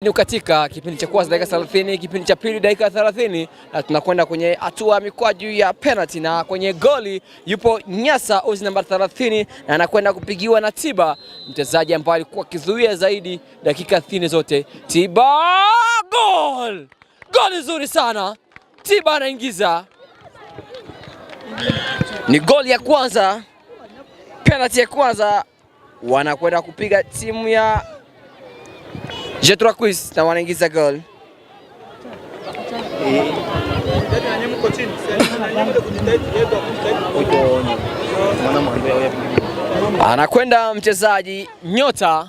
Ni katika kipindi cha kwanza dakika 30, kipindi cha pili dakika 30, na tunakwenda kwenye hatua ya mikwaju ya penalty, na kwenye goli yupo Nyasa uzi namba 30 na anakwenda kupigiwa na Tiba, mchezaji ambaye alikuwa kizuia zaidi dakika 30 zote. Tiba, gol! Goli nzuri sana. Tiba anaingiza. Ni goli ya kwanza, penalty ya kwanza wanakwenda kupiga timu ya J3 Queens na wanaingiza goal. Anakwenda mchezaji nyota,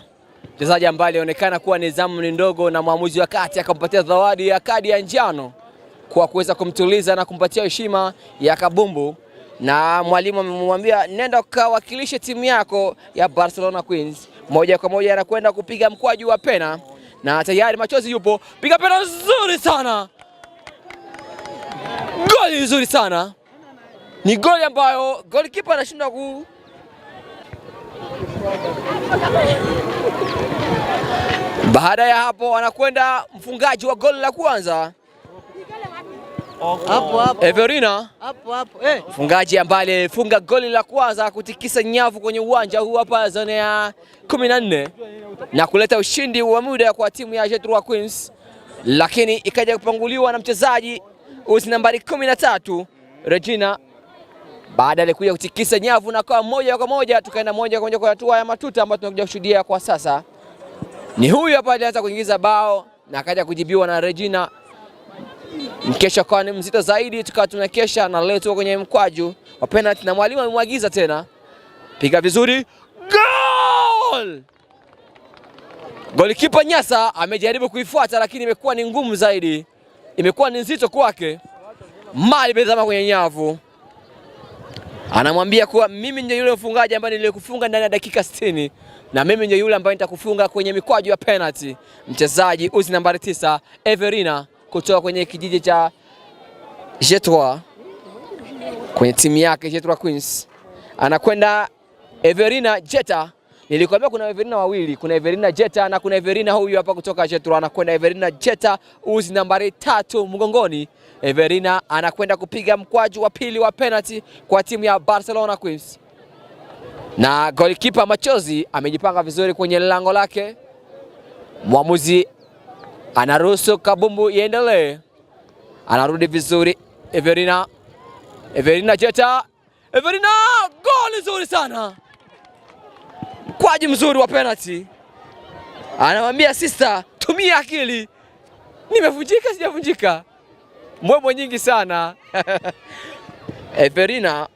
mchezaji ambaye alionekana kuwa nidhamu ni ndogo, na mwamuzi wa kati akampatia zawadi ya kadi ya njano kwa kuweza kumtuliza na kumpatia heshima ya kabumbu, na mwalimu amemwambia nenda ukawakilishe timu yako ya Barcelona Queens. Moja kwa moja anakwenda kupiga mkwaju wa pena, na tayari machozi yupo. Piga pena nzuri sana. Goli nzuri sana. Ni goli ambayo goalkeeper anashindwa ku Baada ya hapo anakwenda mfungaji wa goli la kwanza. Everina. Mfungaji ambaye alifunga goli la kwanza kutikisa nyavu kwenye uwanja huu hapa zone ya 14 na kuleta ushindi wa muda kwa timu ya J3 Queens, lakini ikaja kupanguliwa na mchezaji uzi nambari 13 Regina, baada ya kuja kutikisa nyavu, na kwa moja kwa moja tukaenda moja kwa moja kwa hatua ya matuta ambayo tunakuja kushuhudia kwa sasa. Ni huyu hapa alianza kuingiza bao na akaja kujibiwa na Regina. Mkesha kwa ni mzito zaidi, tukawa tunakesha na leo tuko kwenye mkwaju wa penalty, na mwalimu amemwagiza tena piga vizuri. Goal! Golikipa Nyasa amejaribu kuifuata, lakini imekuwa ni ngumu zaidi, imekuwa ni nzito kwake. Mali bezama kwenye nyavu, anamwambia kuwa mimi ndio yule mfungaji ambaye nilikufunga ndani ya dakika 60, na mimi ndio yule ambaye nitakufunga kwenye mikwaju ya penalty. Mchezaji uzi nambari 9 Everina kutoka kwenye kijiji cha J3 kwenye timu yake J3 Queens, anakwenda Everina Jeta. Nilikwambia kuna Everina wawili, kuna Everina Jeta na kuna Everina huyu hapa kutoka J3. Anakwenda Everina Jeta uzi nambari 3 mgongoni. Everina anakwenda kupiga mkwaju wa pili wa penalty kwa timu ya Barcelona Queens, na goalkeeper Machozi amejipanga vizuri kwenye lango lake. Mwamuzi anaruhusu kabumbu iendelee. Anarudi vizuri Everina. Everina Jeta. Everina, goli nzuri sana. Mkwaju mzuri wa penalty. Anamwambia sister, tumia akili. Nimevunjika sijavunjika. Mwemwe nyingi sana. Everina,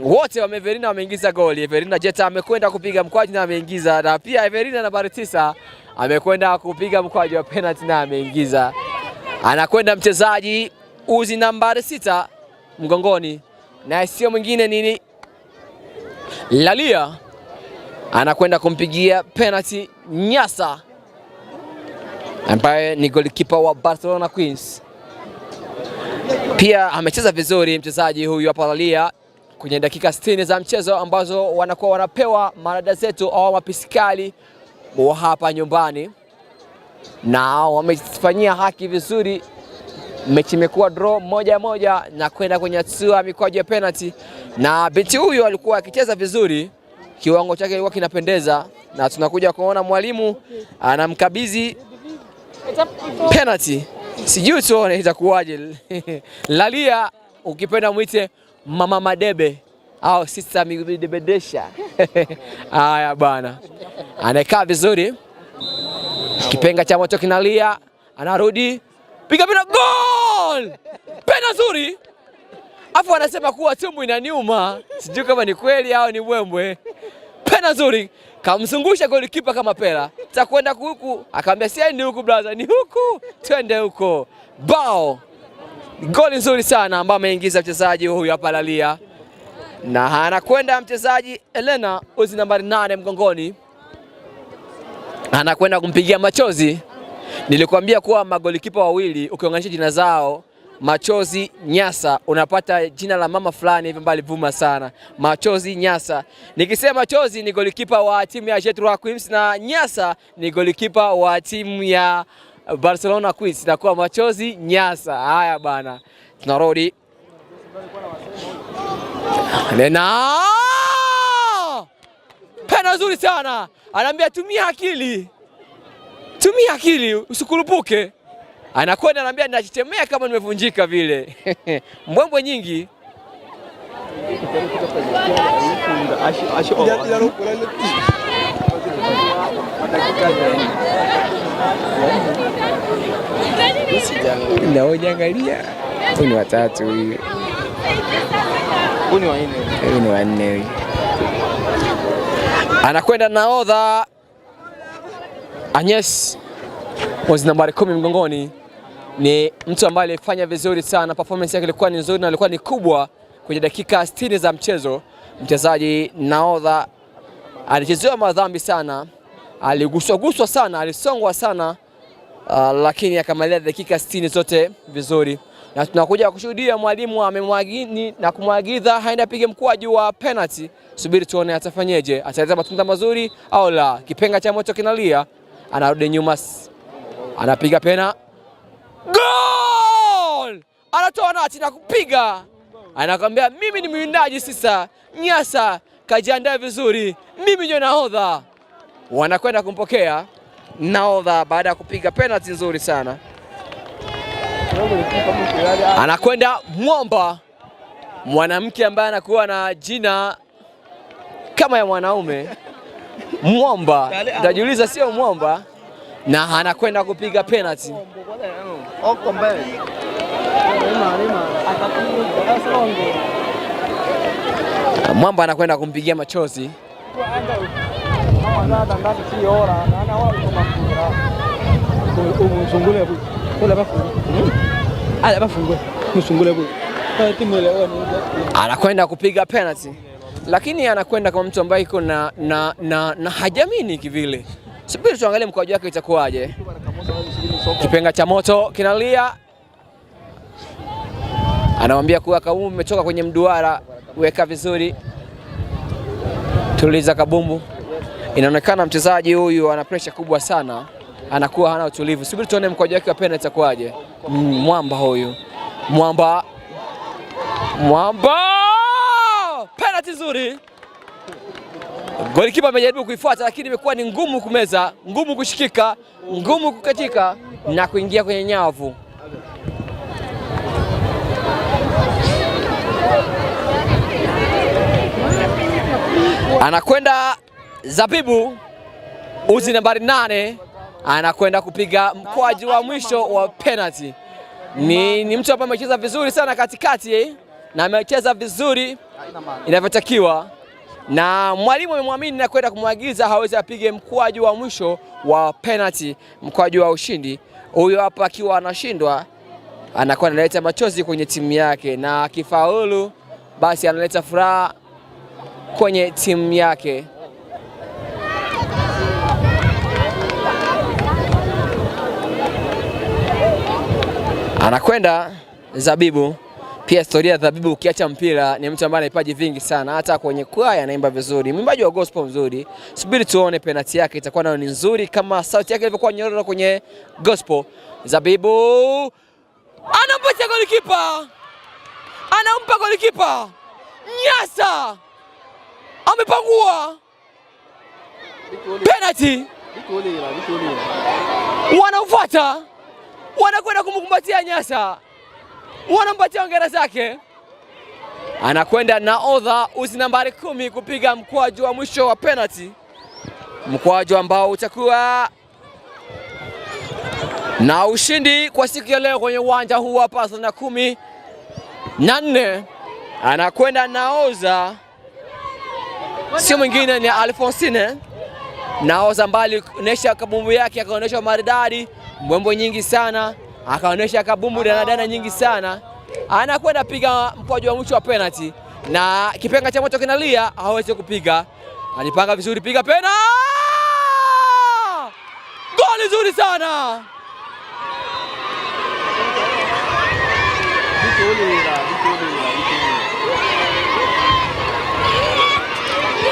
wote wa Everina wameingiza goli. Everina Jeta amekwenda kupiga mkwaju na ameingiza, na pia Everina nambari 9 amekwenda kupiga mkwaju wa penalty na ameingiza. Anakwenda mchezaji uzi nambari 6 mgongoni, na sio mwingine nini Lalia, anakwenda kumpigia penalty Nyasa ambaye ni goalkeeper wa Barcelona Queens. Pia amecheza vizuri mchezaji huyu hapa Lalia kwenye dakika 60 za mchezo ambazo wanakuwa wanapewa marada zetu au mapisikali wa hapa nyumbani, na wamefanyia haki vizuri. Mechi imekuwa draw 1-1 na kwenda kwenye hatua ya mikwaju ya penalty, na binti huyu alikuwa akicheza vizuri, kiwango chake kilikuwa kinapendeza, na tunakuja kuona mwalimu anamkabidhi penalty. Sijui tuone itakuwaje. Lalia ukipenda muite Mama Madebe au Sister Midebedesha. Haya bana. Anakaa vizuri. Kipenga cha moto kinalia, anarudi. Piga pena, goal! Pena nzuri. Afu anasema kuwa timu inaniuma. Sijui kama ni kweli au ni mbwembwe. Pena nzuri. Kamzungusha golikipa kama pela. Takwenda huku, akamwambia siendi huku brother, ni huku. Twende huko. Bao. Goli nzuri sana ambayo ameingiza mchezaji huyu hapa Lalia. Na anakwenda mchezaji Elena uzi nambari 8 mgongoni. Anakwenda kumpigia Machozi. Nilikwambia kuwa magolikipa wawili ukiunganisha jina zao Machozi Nyasa unapata jina la mama fulani hivi mbali vuma sana. Machozi Nyasa. Nikisema Machozi ni golikipa wa timu ya J3 Queens na Nyasa ni golikipa wa timu ya Barcelona quiz itakuwa machozi Nyasa. Haya bana, tunarudi Nena pena nzuri sana, anaambia tumia akili usikurupuke. Anakwenda anaambia ninachitemea kama nimevunjika vile. Mbwembwe nyingi. Naojangalia huyu ni watatu, huyu ni wanne. Anakwenda nahodha Agnes, mwezi nambari 10 mgongoni. Ni mtu ambaye alifanya vizuri sana, performance yake ilikuwa ni nzuri na ilikuwa ni kubwa kwenye dakika 60 za mchezo. Mchezaji nahodha alichezewa madhambi sana, aliguswa sana, alisongwa sana, lakini akamaliza dakika 60 zote vizuri. Na tunakuja kushuhudia mwalimu amemwagini na kumwagiza haenda apige mkwaju wa penalty. Subiri tuone atafanyeje, ataleta matunda mazuri au la. Kipenga cha moto kinalia, anarudi nyuma, anapiga pena. Goal! Anatoa nati na kupiga. Anakwambia mimi ni mwindaji sasa. Nyasa kajiandaa vizuri, mimi ndio nahodha. Wanakwenda kumpokea nahodha baada ya kupiga penalty nzuri sana. Anakwenda Mwamba, mwanamke ambaye anakuwa na jina kama ya mwanaume. Mwamba, utajiuliza sio Mwamba, na anakwenda kupiga penalty. Mwamba anakwenda kumpigia machozi. Anakwenda kupiga penalty, lakini anakwenda kwa mtu ambaye iko na hajamini kivile. Subiri tuangalie mkwaju wake itakuwaje. Kipenga cha moto kinalia, anamwambia kuwa kaumu umetoka kwenye mduara, weka vizuri, tuliza kabumbu. Inaonekana mchezaji huyu ana pressure kubwa sana, anakuwa hana utulivu. Subiri tuone mkwaju wake wa penalty itakuwaje. Mwamba huyu, Mwamba penalty nzuri. Golikipa amejaribu kuifuata, lakini imekuwa ni ngumu kumeza, ngumu kushikika, ngumu kukatika na kuingia kwenye nyavu. Anakwenda Zabibu, uzi nambari 8, anakwenda kupiga mkwaju wa mwisho wa penalty. Ni mtu ambaye amecheza vizuri sana katikati na amecheza vizuri inavyotakiwa, na mwalimu amemwamini na kwenda kumwagiza hawezi apige mkwaju wa mwisho wa penalty, mkwaju wa ushindi. Huyo hapa akiwa anashindwa anakuwa analeta machozi kwenye timu yake, na akifaulu basi analeta furaha kwenye timu yake. Anakwenda Zabibu. Pia historia ya Zabibu ukiacha mpira ni mtu ambaye ana vipaji vingi sana, hata kwenye kwaya anaimba vizuri, mwimbaji wa gospel mzuri. Subiri tuone penalty yake itakuwa nayo ni nzuri kama sauti yake ilivyokuwa nyororo kwenye gospel. Zabibu anampatia golikipa, anampa golikipa. Nyasa amepangua penalty, wanafuata, wanakwenda kumkumbatia Nyasa, wanampatia hongera zake. Anakwenda nahodha uzi nambari 10 kupiga mkwaju wa mwisho wa penalty, mkwaju ambao utakuwa na ushindi kwa siku ya leo kwenye uwanja huu hapa 14. Anakwenda nahodha, sio mwingine ni Alphonsine. Nahodha mbali kuonesha kabumbu yake, akaonesha maridadi, mbwembwe nyingi sana, akaonesha kabumbu danadana nyingi sana. Anakwenda piga mkwaju wa mwisho wa penalty, na kipenga cha moto kinalia, hawezi kupiga. Alipanga vizuri, piga pena. Goli nzuri sana.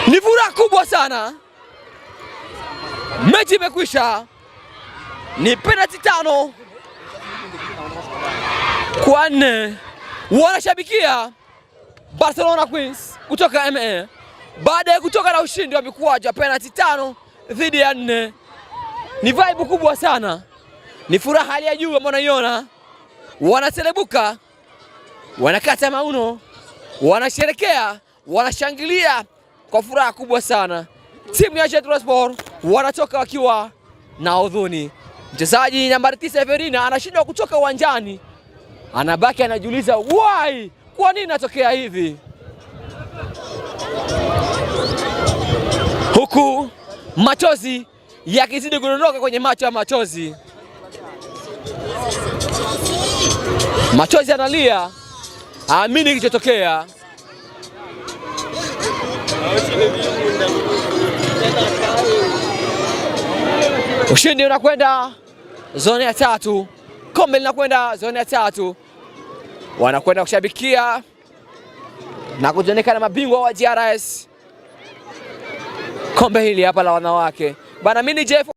Ni furaha kubwa sana. Mechi imekwisha. Ni penalty 5-4. Wanashabikia Barcelona Queens kutoka MA baada ya kutoka na ushindi wa mikwaju penalty 5-4. Ni vibe kubwa sana, ni furaha hali ya juu ambayo unaiona. Wanaselebuka, wanakata mauno, wanasherekea, wanashangilia kwa furaha kubwa sana. Timu ya Jetra Sport wanatoka wakiwa na huzuni. Mchezaji nambari 9 Everina anashindwa kutoka uwanjani, anabaki anajiuliza why, kwa nini natokea hivi, huku machozi yakizidi kudondoka kwenye macho ya machozi. Machozi analia, aamini kilichotokea. Ushindi unakwenda zone ya 3, kombe linakwenda zone ya 3. Wanakwenda kushabikia na kuonekana mabingwa wa GRS kombe hili hapa la wanawake. Bana, mimi ni Jeff